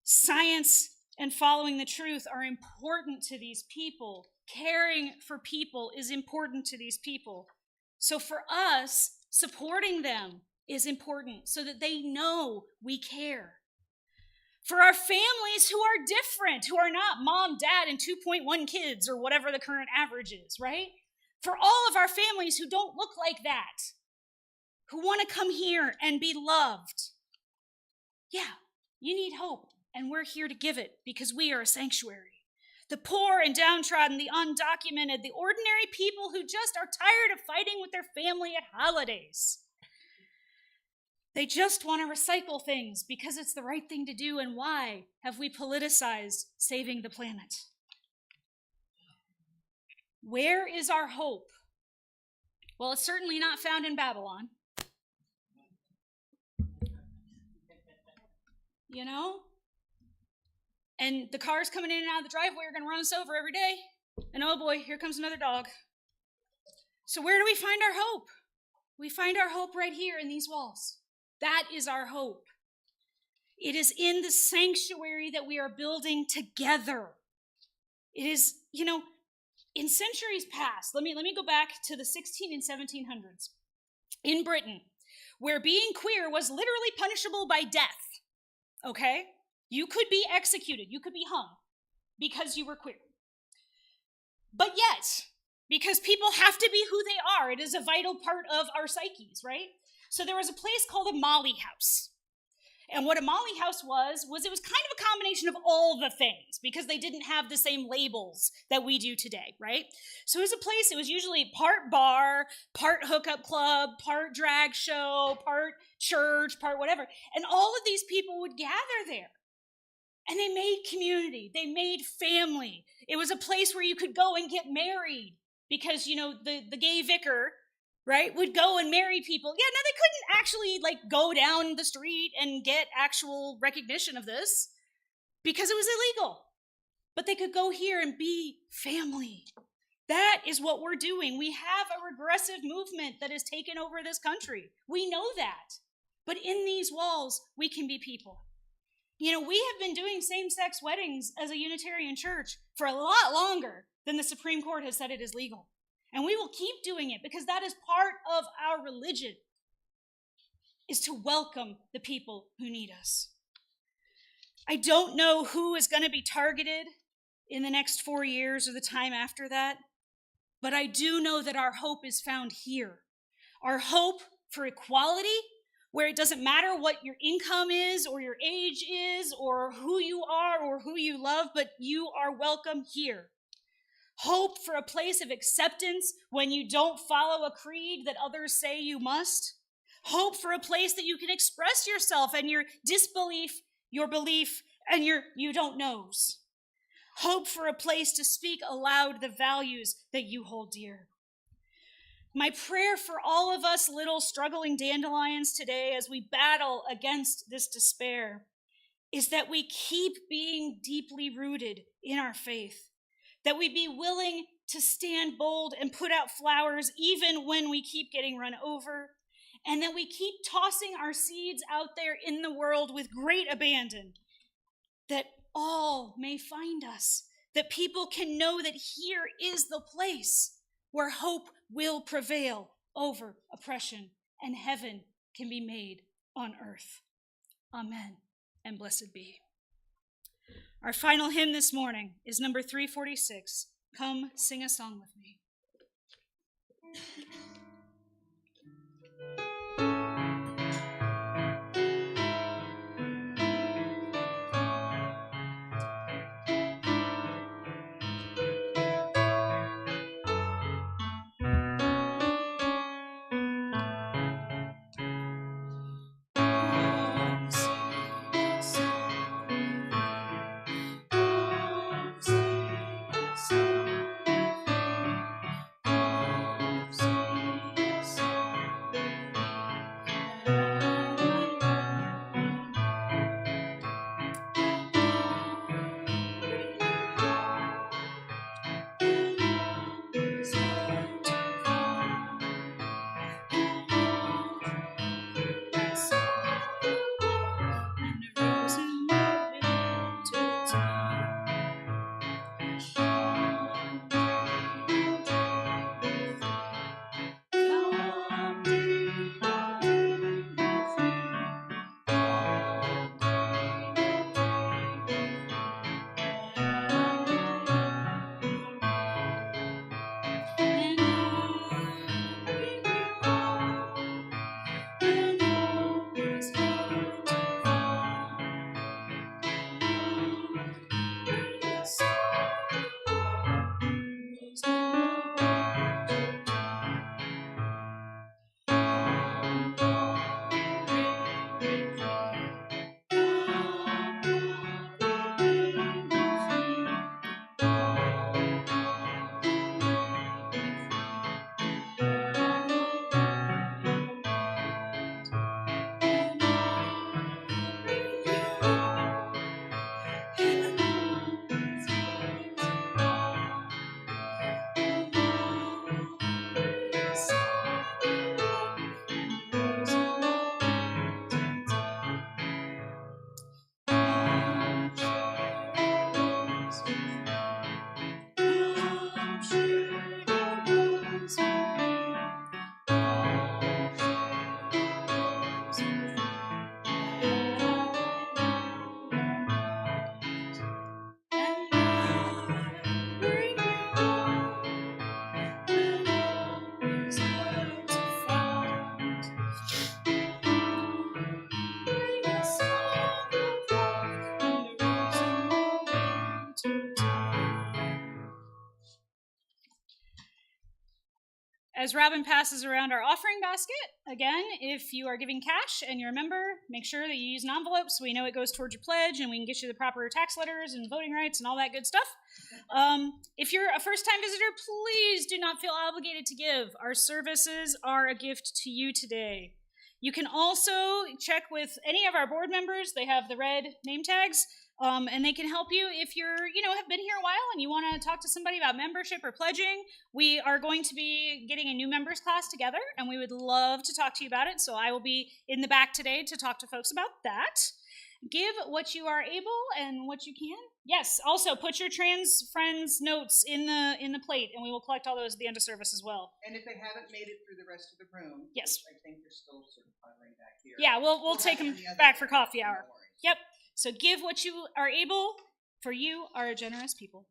Science and following the truth are important to these people. Caring for people is important to these people. So for us, supporting them is important so that they know we care. For our families who are different, who are not mom, dad, and 2.1 kids or whatever the current average is, right? For all of our families who don't look like that, who want to come here and be loved. Yeah, you need hope, and we're here to give it because we are a sanctuary. The poor and downtrodden, the undocumented, the ordinary people who just are tired of fighting with their family at holidays. They just want to recycle things because it's the right thing to do, and why have we politicized saving the planet? Where is our hope? Well, it's certainly not found in Babylon. You know? And the cars coming in and out of the driveway are going to run us over every day. And oh boy, here comes another dog. So where do we find our hope? We find our hope right here in these walls. That is our hope. It is in the sanctuary that we are building together. It is, in centuries past, let me go back to the 16 and 1700s. In Britain, where being queer was literally punishable by death, okay? You could be executed, you could be hung because you were queer. But yet, because people have to be who they are, it is a vital part of our psyches, right? So there was a place called a Molly House. And what a Molly House was it was kind of a combination of all the things because they didn't have the same labels that we do today, right? So it was a place, it was usually part bar, part hookup club, part drag show, part church, part whatever. And all of these people would gather there. And they made community, they made family. It was a place where you could go and get married because, the gay vicar, right, would go and marry people. Yeah, no, they couldn't actually go down the street and get actual recognition of this because it was illegal. But they could go here and be family. That is what we're doing. We have a regressive movement that has taken over this country. We know that. But in these walls, we can be people. We have been doing same-sex weddings as a Unitarian church for a lot longer than the Supreme Court has said it is legal. And we will keep doing it because that is part of our religion, is to welcome the people who need us. I don't know who is going to be targeted in the next 4 years or the time after that, but I do know that our hope is found here. Our hope for equality, where it doesn't matter what your income is or your age is or who you are or who you love, but you are welcome here. Hope for a place of acceptance when you don't follow a creed that others say you must. Hope for a place that you can express yourself and your disbelief, your belief, and your you don't knows. Hope for a place to speak aloud the values that you hold dear. My prayer for all of us little struggling dandelions today as we battle against this despair is that we keep being deeply rooted in our faith. That we be willing to stand bold and put out flowers even when we keep getting run over, and that we keep tossing our seeds out there in the world with great abandon, that all may find us, that people can know that here is the place where hope will prevail over oppression and heaven can be made on earth. Amen, and blessed be. Our final hymn this morning is number 346. Come sing a song with me. as Robin passes around our offering basket, again, if you are giving cash and you're a member, make sure that you use an envelope so we know it goes towards your pledge and we can get you the proper tax letters and voting rights and all that good stuff. If you're a first-time visitor, please do not feel obligated to give. Our services are a gift to you today. You can also check with any of our board members. They have the red name tags. And they can help you if you're, have been here a while and you want to talk to somebody about membership or pledging. We are going to be getting a new members class together, and we would love to talk to you about it. So I will be in the back today to talk to folks about that. Give what you are able and what you can. Yes, also put your trans friends' notes in the plate, and we will collect all those at the end of service as well. And if they haven't made it through the rest of the room, yes, I think they're still certified right back here. Yeah, we'll take them back for coffee hour. Yep. So give what you are able, for you are a generous people.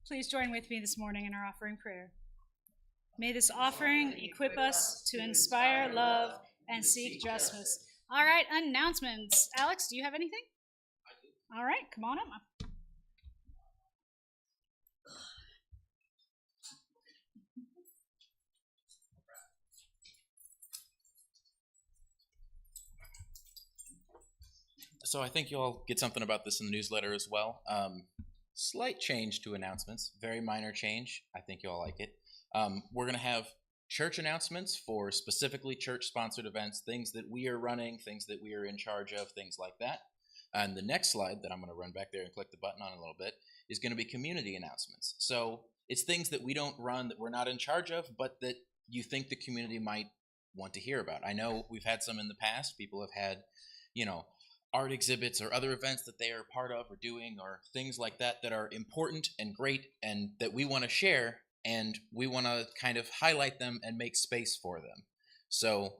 Please join with me this morning in our offering prayer. May this offering equip us to inspire love and seek justice. All right, announcements. Alex, do you have anything? All right, come on up. So I think you'll get something about this in the newsletter as well. Slight change to announcements, very minor change. I think you'll like it. We're going to have church announcements for specifically church-sponsored events, things that we are running, things that we are in charge of, things like that. And the next slide that I'm going to run back there and click the button on in a little bit is going to be community announcements. So it's things that we don't run, that we're not in charge of, but that you think the community might want to hear about. I know we've had some in the past. People have had, art exhibits or other events that they are part of or doing, or things like that that are important and great and that we want to share, and we want to kind of highlight them and make space for them. So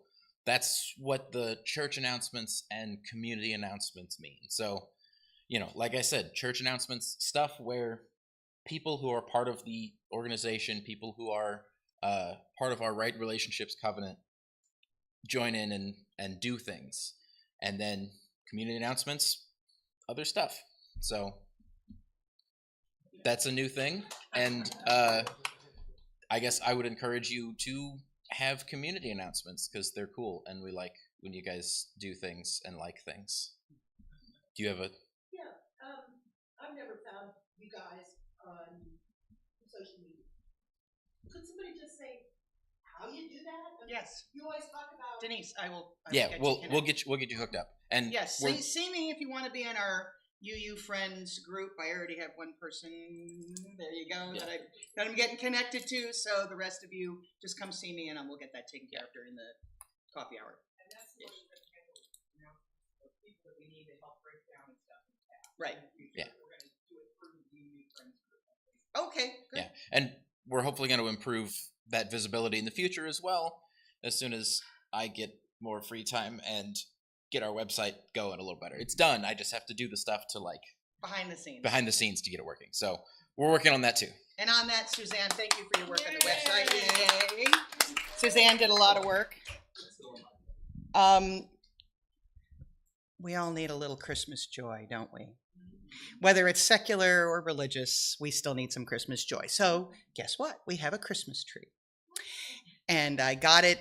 that's what the church announcements and community announcements mean. So, like I said, church announcements, stuff where people who are part of the organization, people who are part of our Right Relationships Covenant join in and do things. And then community announcements, other stuff. So that's a new thing. And I guess I would encourage you to have community announcements because they're cool and we like when you guys do things and like things. Do you have a... Yeah, I've never found you guys on social media. Could somebody just say how you do that? Yes. You always talk about Denise, I will Yeah, get we'll you get you hooked up. And yes, see me if you want to be in our UU Friends group. I already have one person. There you go. Yeah. that I'm getting connected to. So the rest of you just come see me, and we'll get that taken care of during the coffee hour. and that's the one that the people that we need to help break down and stuff. Right. Yeah. We're going to do it through the UU Friends group. Okay. Good. Yeah, and we're hopefully going to improve that visibility in the future as well, as soon as I get more free time and get our website going a little better. It's done. I just have to do the stuff to Behind the scenes to get it working. So we're working on that too. And on that, Suzanne, thank you for your work on the website. Yay! Suzanne did a lot of work. We all need a little Christmas joy, don't we? Whether it's secular or religious, we still need some Christmas joy. So guess what? We have a Christmas tree. And I got it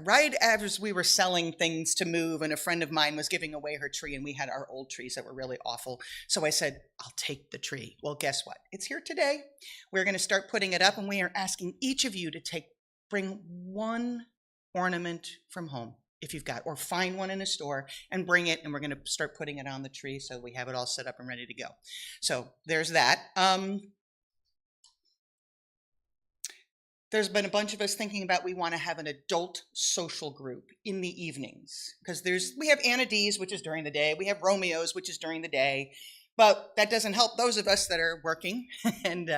right as we were selling things to move, and a friend of mine was giving away her tree, and we had our old trees that were really awful. So I said, I'll take the tree. Well, guess what? It's here today. We're going to start putting it up, and we are asking each of you to bring one ornament from home, if you've got, or find one in a store and bring it, and we're going to start putting it on the tree so we have it all set up and ready to go. So there's that. There's been a bunch of us thinking about we want to have an adult social group in the evenings, because we have Anna D's, which is during the day, we have Romeo's, which is during the day, but that doesn't help those of us that are working and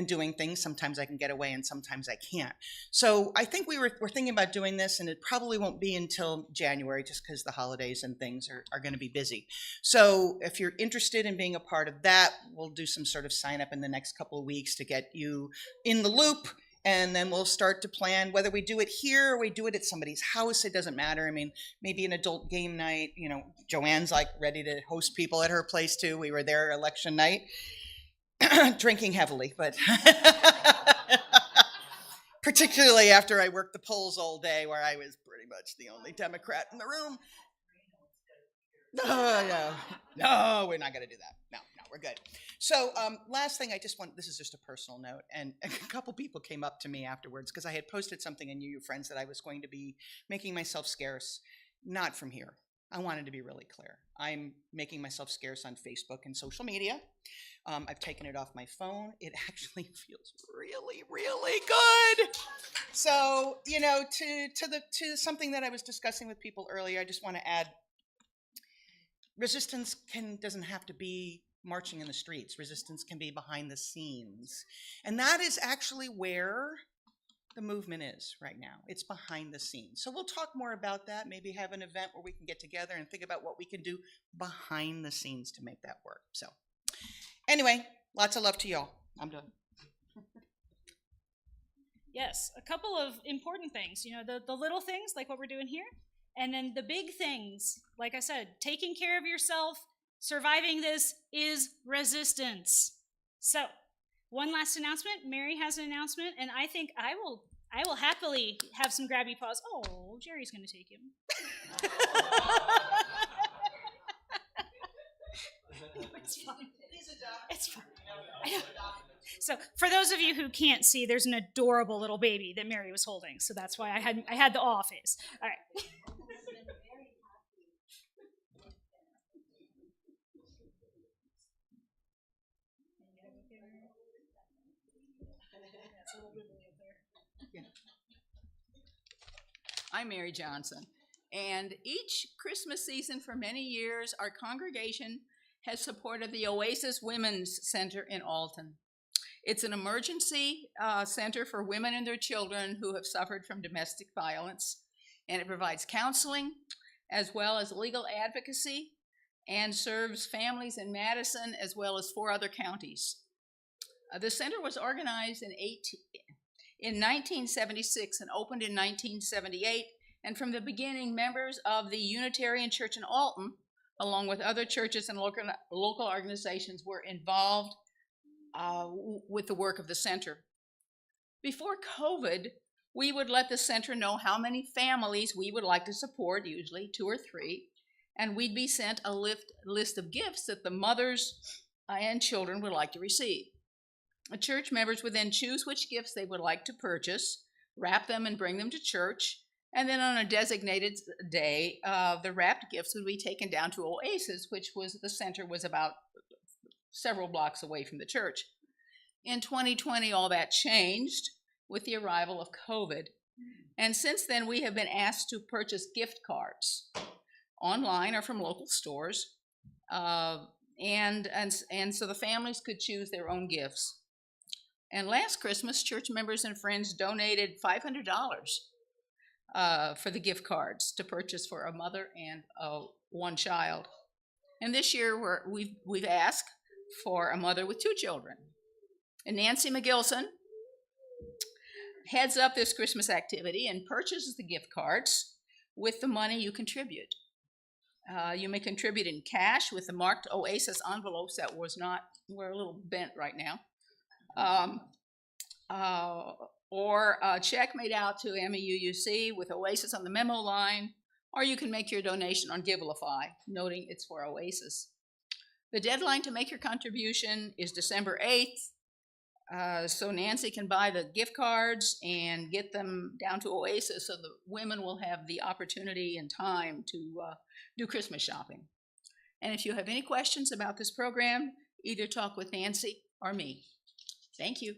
doing things. Sometimes I can get away and sometimes I can't. So I think we're thinking about doing this, and it probably won't be until January, just because the holidays and things are going to be busy. So if you're interested in being a part of that, we'll do some sort of sign up in the next couple of weeks to get you in the loop. And then we'll start to plan whether we do it here or we do it at somebody's house. It doesn't matter. I mean, maybe an adult game night. You know, Joanne's like ready to host people at her place too. We were there election night, drinking heavily, but particularly after I worked the polls all day, where I was pretty much the only Democrat in the room. No, we're not going to do that. No, we're good. So last thing, this is just a personal note, and a couple people came up to me afterwards because I had posted something in You Friends that I was going to be making myself scarce, not from here. I wanted to be really clear. I'm making myself scarce on Facebook and social media. I've taken it off my phone. It actually feels really, really good. So, you know, to something that I was discussing with people earlier, I just want to add, resistance doesn't have to be marching in the streets. Resistance can be behind the scenes. And that is actually where the movement is right now. It's behind the scenes. So we'll talk more about that, maybe have an event where we can get together and think about what we can do behind the scenes to make that work. So anyway, lots of love to y'all. I'm done. Yes, a couple of important things. You know, the little things like what we're doing here, and then the big things, like I said, taking care of yourself. Surviving this is resistance. So, one last announcement. Mary has an announcement, and I think I will happily have some grabby paws. Oh, Jerry's going to take him. It's fine. It's fine. I know. So, for those of you who can't see, there's an adorable little baby that Mary was holding. So that's why I had the awe face. All right. I'm Mary Johnson, and each Christmas season for many years, our congregation has supported the Oasis Women's Center in Alton. It's an emergency center for women and their children who have suffered from domestic violence, and it provides counseling as well as legal advocacy and serves families in Madison as well as 4 other counties. The center was organized in 1976 and opened in 1978, and from the beginning, members of the Unitarian Church in Alton, along with other churches and local organizations, were involved with the work of the center. Before COVID, we would let the center know how many families we would like to support, usually 2 or 3, and we'd be sent a list of gifts that the mothers and children would like to receive. The church members would then choose which gifts they would like to purchase, wrap them and bring them to church, and then on a designated day, the wrapped gifts would be taken down to Oasis, which the center was about several blocks away from the church. In 2020, all that changed with the arrival of COVID. And since then, we have been asked to purchase gift cards online or from local stores. And so the families could choose their own gifts. And last Christmas, church members and friends donated $500 for the gift cards to purchase for a mother and one child. And this year, we've asked for a mother with 2 children. And Nancy McGilson heads up this Christmas activity and purchases the gift cards with the money you contribute. You may contribute in cash with the marked Oasis envelopes that we're a little bent right now. or a check made out to MEUUC with Oasis on the memo line, or you can make your donation on Givelify, noting it's for Oasis. The deadline to make your contribution is December 8th, so Nancy can buy the gift cards and get them down to Oasis so the women will have the opportunity and time to do Christmas shopping. And if you have any questions about this program, either talk with Nancy or me. Thank you.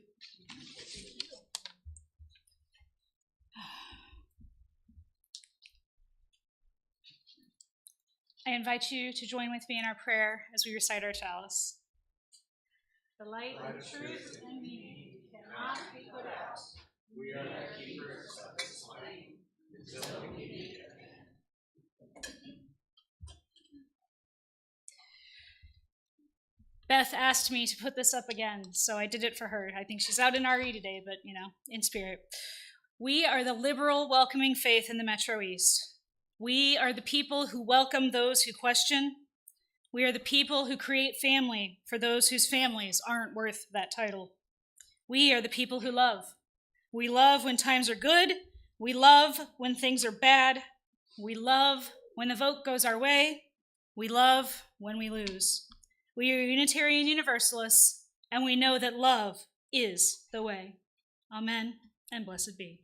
I invite you to join with me in our prayer as we recite our chalice. The light of truth and meaning cannot be put out. We are the keepers of this flame until we meet again. Beth asked me to put this up again, so I did it for her. I think she's out in RE today, but in spirit. We are the liberal, welcoming faith in the Metro East. We are the people who welcome those who question. We are the people who create family for those whose families aren't worth that title. We are the people who love. We love when times are good. We love when things are bad. We love when the vote goes our way. We love when we lose. We are Unitarian Universalists, and we know that love is the way. Amen, and blessed be.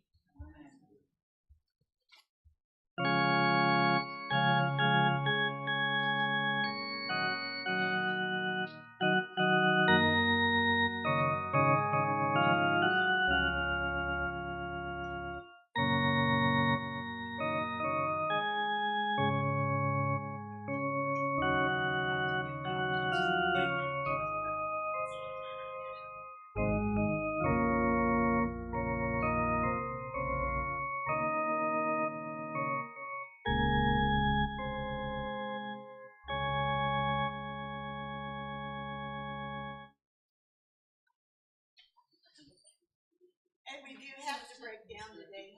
And we do have to break down today.